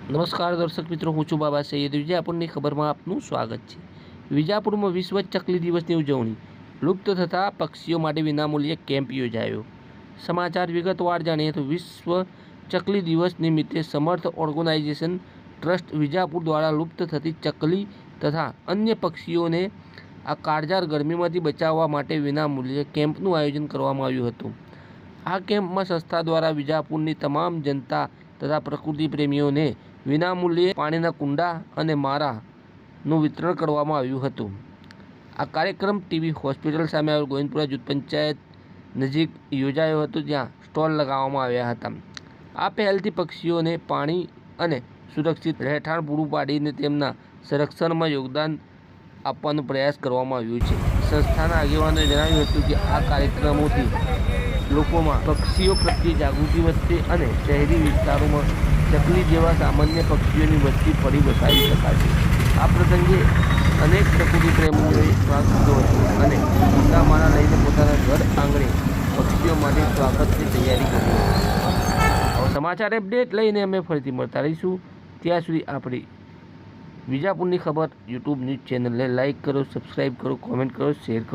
નમસ્કાર દર્શક મિત્રો, હું છું બાબા સૈયદ. વિજાપુરની ખબરમાં આપનું સ્વાગત છે. વિજાપુરમાં વિશ્વ ચકલી દિવસની ઉજવણી, લુપ્ત થતા પક્ષીઓ માટે વિનામૂલ્યે કેમ્પ યોજાયો. સમાચાર વિગતવાર જાણીએ તો વિશ્વ ચકલી દિવસ નિમિત્તે સમર્થ ઓર્ગેનાઇઝેશન ટ્રસ્ટ વિજાપુર દ્વારા લુપ્ત થતી ચકલી તથા અન્ય પક્ષીઓને આ કાળઝાળ ગરમીમાંથી બચાવવા માટે વિનામૂલ્યે કેમ્પનું આયોજન કરવામાં આવ્યું હતું. આ કેમ્પમાં સંસ્થા દ્વારા વિજાપુરની તમામ જનતા તથા પ્રકૃતિ પ્રેમીઓને વિનામૂલ્યે પાણીના કુંડા અને મારાનું વિતરણ કરવામાં આવ્યું હતું. આ કાર્યક્રમ ટીબી હોસ્પિટલ સામે આવેલ ગોવિંદપુરા જૂથ પંચાયત નજીક યોજાયો હતો, જ્યાં સ્ટોલ લગાવવામાં આવ્યા હતા. આ પહેલથી પક્ષીઓને પાણી અને સુરક્ષિત રહેઠાણ પૂરું પાડીને તેમના સંરક્ષણમાં યોગદાન આપવાનો પ્રયાસ કરવામાં આવ્યો છે. સંસ્થાના આગેવાનોએ જણાવ્યું હતું કે આ કાર્યક્રમોથી લોકોમાં પક્ષીઓ પ્રત્યે જાગૃતિ વધશે અને શહેરી વિસ્તારોમાં ચકલી જેવા સામાન્ય પક્ષીઓની વસ્તી ફરી વસાવી શકાશે. આ પ્રસંગે અનેક પ્રકૃતિ પ્રેમીઓએ ભાગ લીધો હતો અને કુંડા મારા લઈને પોતાના ઘર આંગણે પક્ષીઓ માટે સ્વાગતની તૈયારી કરી હતી. સમાચાર અપડેટ લઈને અમે ફરીથી મળતા રહીશું. ત્યાં સુધી આપણી વિજાપુરની ખબર યુટ્યુબ ન્યૂઝ ચેનલને લાઇક કરો, સબસ્ક્રાઈબ કરો, કોમેન્ટ કરો, શેર કરો.